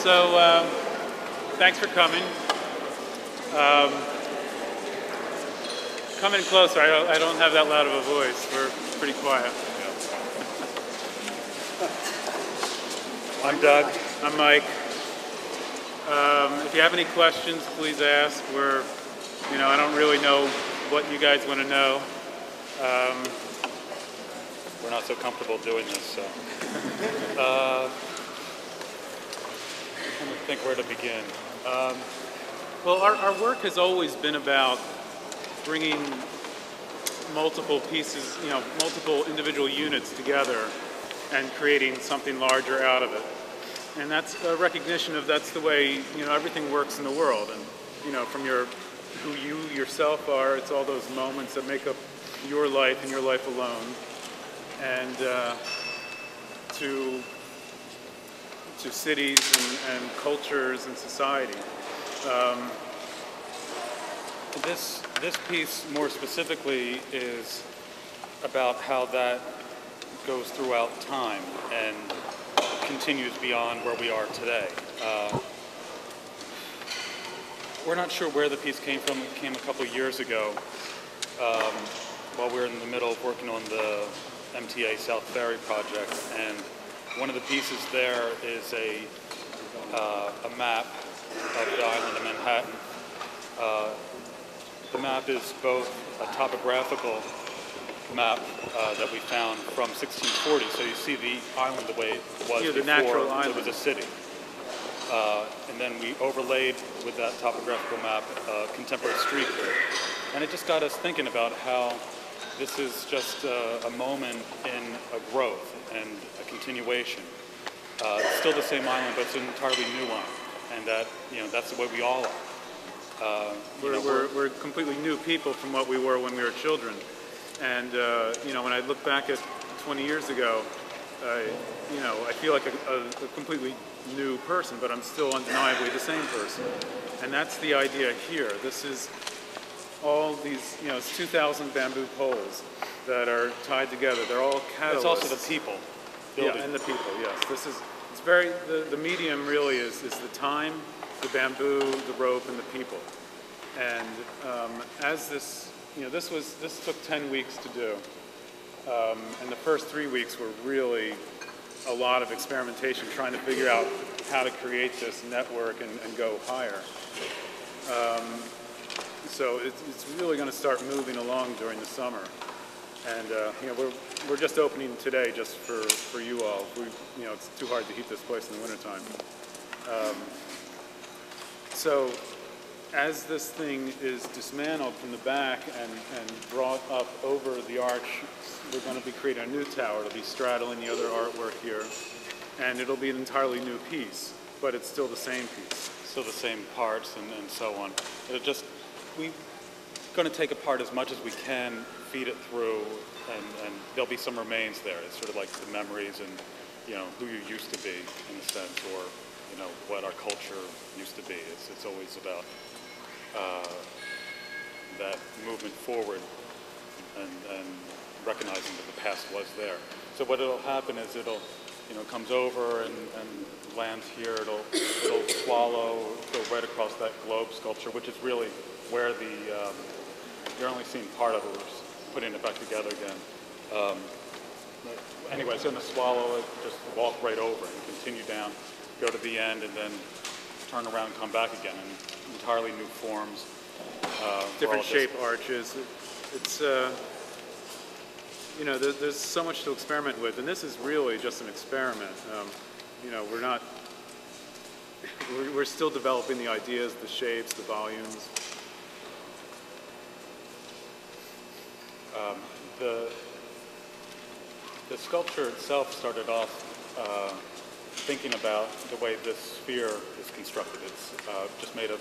So, thanks for coming. Come in closer. I don't have that loud of a voice. We're pretty quiet. I'm Doug. I'm Mike. If you have any questions, please ask. I don't really know what you guys want to know. We're not so comfortable doing this, so. I'm trying to think where to begin. Well, our work has always been about bringing multiple pieces, multiple individual units together and creating something larger out of it. And that's a recognition of that's the way, everything works in the world. And, from who you yourself are, it's all those moments that make up your life and your life alone. And to cities and cultures and society. This piece more specifically is about how that goes throughout time and continues beyond where we are today. We're not sure where the piece came from. It came a couple years ago while we were in the middle of working on the MTA South Ferry project, and one of the pieces there is a map of the island of Manhattan. The map is both a topographical map that we found from 1640, so you see the island the way it was the before natural island. It was a city. And then we overlaid with that topographical map contemporary street view. And it just got us thinking about how this is just a moment in a growth and a continuation. It's still the same island, but it's an entirely new one. And that, that's the way we all are. We're completely new people from what we were when we were children. And, when I look back at 20 years ago, I feel like a completely new person, but I'm still undeniably the same person. And that's the idea here. This is all these, it's 2,000 bamboo poles that are tied together. They're all catalysts. It's also the people building. Yeah, and the people, yes. It's very, the medium really is the time, the bamboo, the rope, and the people. And as this, this took 10 weeks to do. And the first 3 weeks were really a lot of experimentation, trying to figure out how to create this network and go higher. So it's really going to start moving along during the summer. And we're just opening today just for you all. It's too hard to heat this place in the wintertime. So as this thing is dismantled from the back and brought up over the arch, we're going to be creating a new tower. It'll be straddling the other artwork here. And it'll be an entirely new piece, but it's still the same piece. Still the same parts and so on. We're going to take apart as much as we can, feed it through, and there'll be some remains there. It's sort of like the memories and, who you used to be, in a sense, or, what our culture used to be. It's always about that movement forward and recognizing that the past was there. So what will happen is it'll, comes over and lands here. It'll swallow, go right across that globe sculpture, which is really where you're only seeing part of it. We're just putting it back together again. Anyway, it's going to swallow it, just walk right over and continue down, go to the end, and then turn around and come back again in entirely new forms. Different shape arches. It's there's so much to experiment with, and this is really just an experiment. We're still developing the ideas, the shapes, the volumes. The sculpture itself started off thinking about the way this sphere is constructed. It's just made of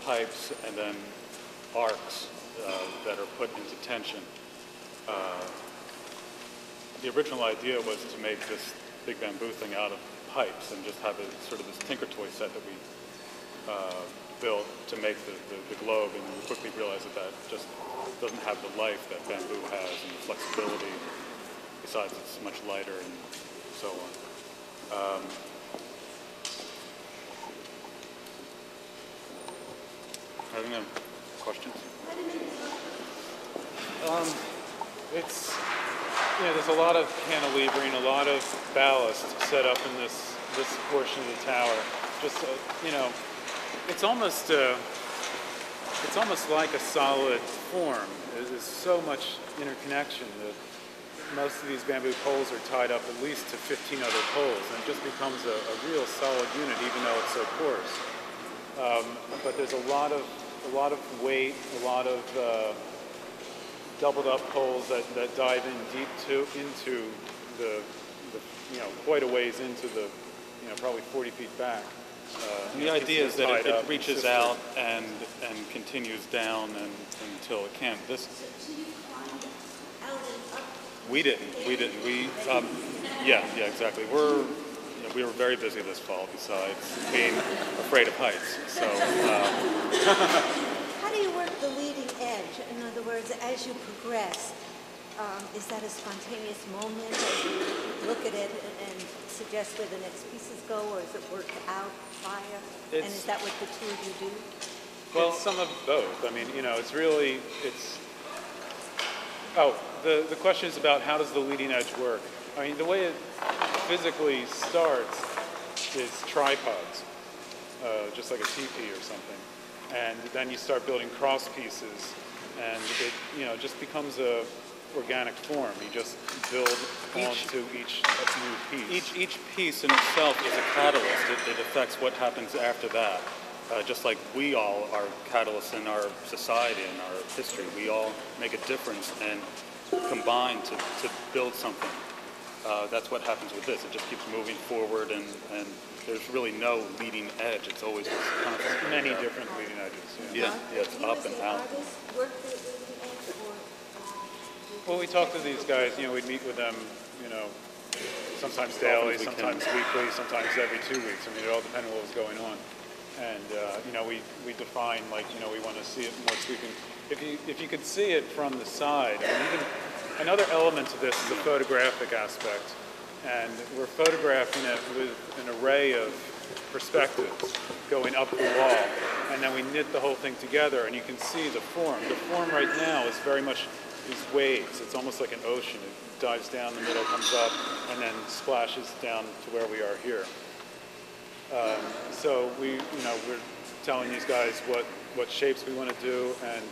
pipes and then arcs that are put into tension. The original idea was to make this Big Bamboo thing out of pipes and just have a sort of this tinker toy set that we built to make the globe, and we quickly realized that just doesn't have the life that bamboo has and the flexibility. Besides, it's much lighter and so on. Having a questions? It's, there's a lot of cantilevering, a lot of ballast set up in this portion of the tower. Just, it's almost like a solid form. There's so much interconnection that most of these bamboo poles are tied up at least to 15 other poles, and it just becomes a real solid unit, even though it's so coarse. But there's a lot of weight, a lot of doubled up poles that dive in deep into the quite a ways into the probably 40 feet back. The idea is that it reaches out and continues down until it can't. We didn't. Yeah, exactly. We were very busy this fall. Besides being afraid of heights, so. How do you work the leading edge? In other words, as you progress, is that a spontaneous moment as you look at it and suggest where the next pieces go, or is it worked out prior? And is that what the two of you do? Well, some of both. I mean, the question is about how does the leading edge work? I mean, the way it physically starts is tripods, just like a teepee or something. And then you start building cross pieces, and it just becomes a organic form. You just build onto each new piece. Each piece in itself is a catalyst. It affects what happens after that. Just like we all are catalysts in our society and our history. We all make a difference and combine to build something. That's what happens with this. It just keeps moving forward, and there's really no leading edge. It's always just constant. Many different leading edges. Yeah, it's up and out. Well, we talk to these guys. We'd meet with them. Sometimes daily, sometimes weekly, sometimes every 2 weeks. I mean, it all depended on what was going on. And we define, like, we want to see it more sweeping. If you could see it from the side, I mean, even another element to this is the photographic aspect, and we're photographing it with an array of perspectives going up the wall, and then we knit the whole thing together, and you can see the form. The form right now is very much these waves. It's almost like an ocean. It dives down the middle, comes up, and then splashes down to where we are here. So we're telling these guys what shapes we want to do and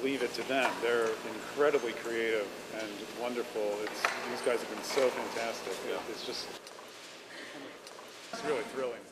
leave it to them. They're incredibly creative and wonderful. These guys have been so fantastic. It's really thrilling.